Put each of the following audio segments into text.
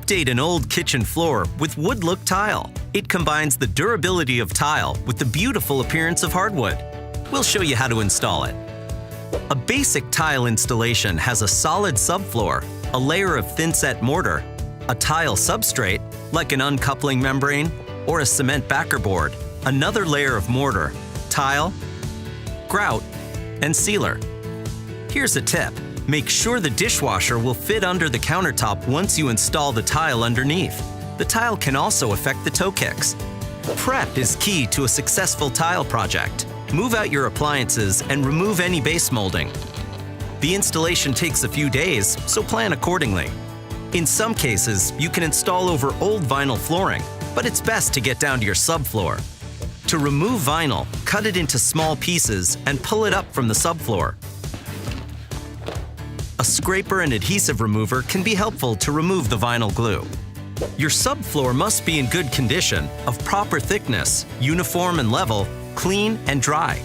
Update an old kitchen floor with wood look tile. It combines the durability of tile with the beautiful appearance of hardwood. We'll show you how to install it. A basic tile installation has a solid subfloor, a layer of thin-set mortar, a tile substrate, like an uncoupling membrane or a cement backer board, another layer of mortar, tile, grout, and sealer. Here's a tip. Make sure the dishwasher will fit under the countertop once you install the tile underneath. The tile can also affect the toe kicks. Prep is key to a successful tile project. Move out your appliances and remove any base molding. The installation takes a few days, so plan accordingly. In some cases, you can install over old vinyl flooring, but it's best to get down to your subfloor. To remove vinyl, cut it into small pieces and pull it up from the subfloor. A scraper and adhesive remover can be helpful to remove the vinyl glue. Your subfloor must be in good condition, of proper thickness, uniform and level, clean and dry.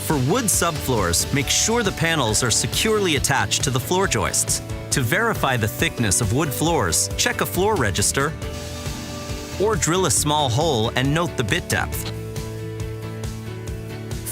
For wood subfloors, make sure the panels are securely attached to the floor joists. To verify the thickness of wood floors, check a floor register or drill a small hole and note the bit depth.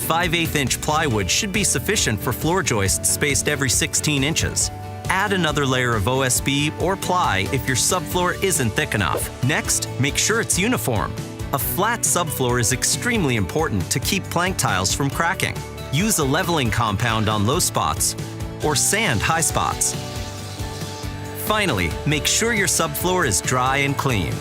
5/8" plywood should be sufficient for floor joists spaced every 16 inches. Add another layer of OSB or ply if your subfloor isn't thick enough. Next, make sure it's uniform. A flat subfloor is extremely important to keep plank tiles from cracking. Use a leveling compound on low spots or sand high spots. Finally, make sure your subfloor is dry and clean.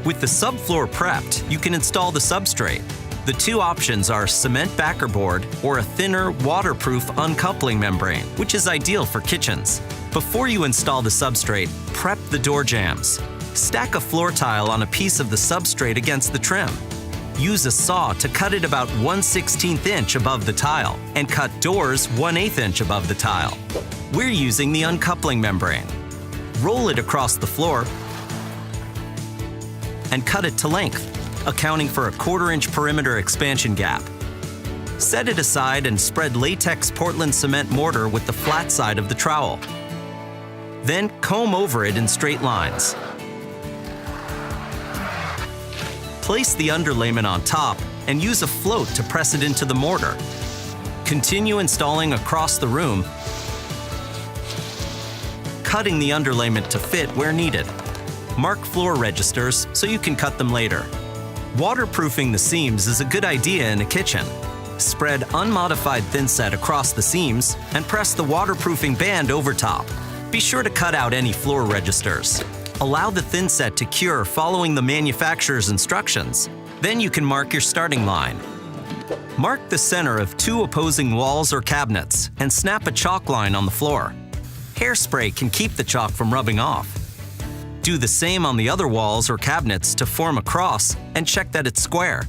With the subfloor prepped, you can install the substrate. The two options are cement backer board or a thinner, waterproof uncoupling membrane, which is ideal for kitchens. Before you install the substrate, prep the door jambs. Stack a floor tile on a piece of the substrate against the trim. Use a saw to cut it about 1/16 inch above the tile and cut doors 1/8 inch above the tile. We're using the uncoupling membrane. Roll it across the floor and cut it to length, accounting for a 1/4 inch perimeter expansion gap. Set it aside and spread latex Portland cement mortar with the flat side of the trowel. Then comb over it in straight lines. Place the underlayment on top and use a float to press it into the mortar. Continue installing across the room, cutting the underlayment to fit where needed. Mark floor registers so you can cut them later. Waterproofing the seams is a good idea in a kitchen. Spread unmodified thinset across the seams and press the waterproofing band over top. Be sure to cut out any floor registers. Allow the thinset to cure following the manufacturer's instructions. Then you can mark your starting line. Mark the center of 2 opposing walls or cabinets and snap a chalk line on the floor. Hairspray can keep the chalk from rubbing off. Do the same on the other walls or cabinets to form a cross and check that it's square.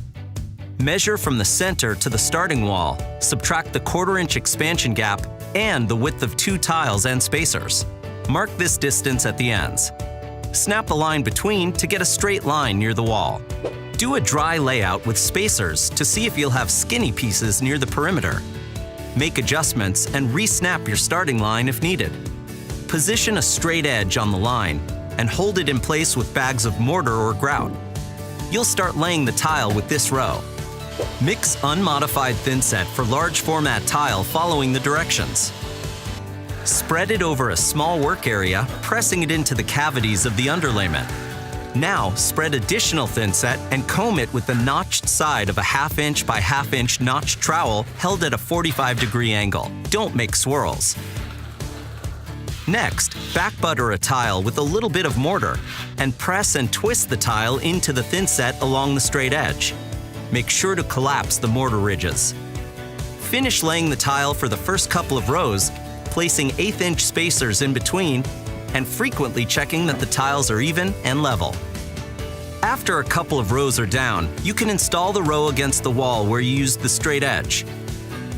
Measure from the center to the starting wall, subtract the 1/4 inch expansion gap and the width of 2 tiles and spacers. Mark this distance at the ends. Snap a line between to get a straight line near the wall. Do a dry layout with spacers to see if you'll have skinny pieces near the perimeter. Make adjustments and re-snap your starting line if needed. Position a straight edge on the line and hold it in place with bags of mortar or grout. You'll start laying the tile with this row. Mix unmodified thinset for large format tile following the directions. Spread it over a small work area, pressing it into the cavities of the underlayment. Now, spread additional thinset and comb it with the notched side of a 1/2 inch by 1/2 inch notched trowel held at a 45-degree angle. Don't make swirls. Next, back butter a tile with a little bit of mortar and press and twist the tile into the thinset along the straight edge. Make sure to collapse the mortar ridges. Finish laying the tile for the first couple of rows, placing 1/8 inch spacers in between and frequently checking that the tiles are even and level. After a couple of rows are down, you can install the row against the wall where you used the straight edge.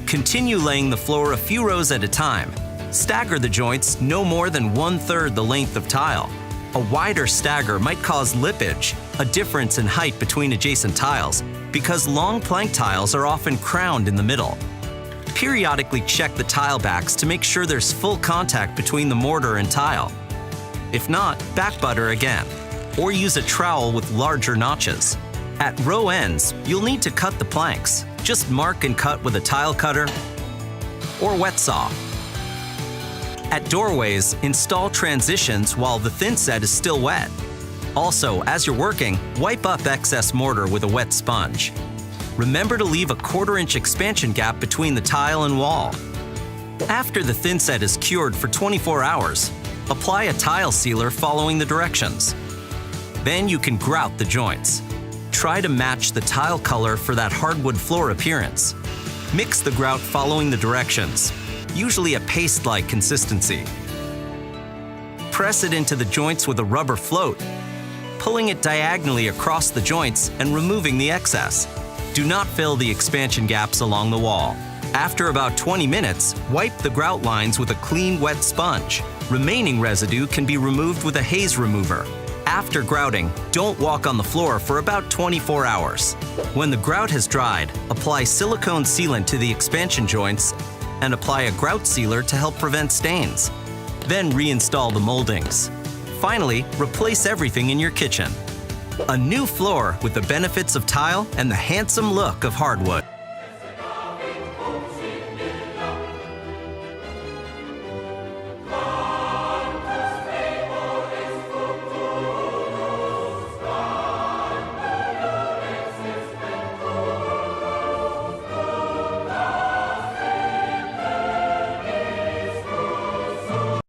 Continue laying the floor a few rows at a time. Stagger the joints no more than 1/3 the length of tile. A wider stagger might cause lippage, a difference in height between adjacent tiles, because long plank tiles are often crowned in the middle. Periodically check the tile backs to make sure there's full contact between the mortar and tile. If not, back butter again, or use a trowel with larger notches. At row ends, you'll need to cut the planks. Just mark and cut with a tile cutter or wet saw. At doorways, install transitions while the thin set is still wet. Also, as you're working, wipe up excess mortar with a wet sponge. Remember to leave a 1/4-inch expansion gap between the tile and wall. After the thin set is cured for 24 hours, apply a tile sealer following the directions. Then you can grout the joints. Try to match the tile color for that hardwood floor appearance. Mix the grout following the directions, usually a paste-like consistency. Press it into the joints with a rubber float, pulling it diagonally across the joints and removing the excess. Do not fill the expansion gaps along the wall. After about 20 minutes, wipe the grout lines with a clean, wet sponge. Remaining residue can be removed with a haze remover. After grouting, don't walk on the floor for about 24 hours. When the grout has dried, apply silicone sealant to the expansion joints and apply a grout sealer to help prevent stains. Then reinstall the moldings. Finally, replace everything in your kitchen. A new floor with the benefits of tile and the handsome look of hardwood.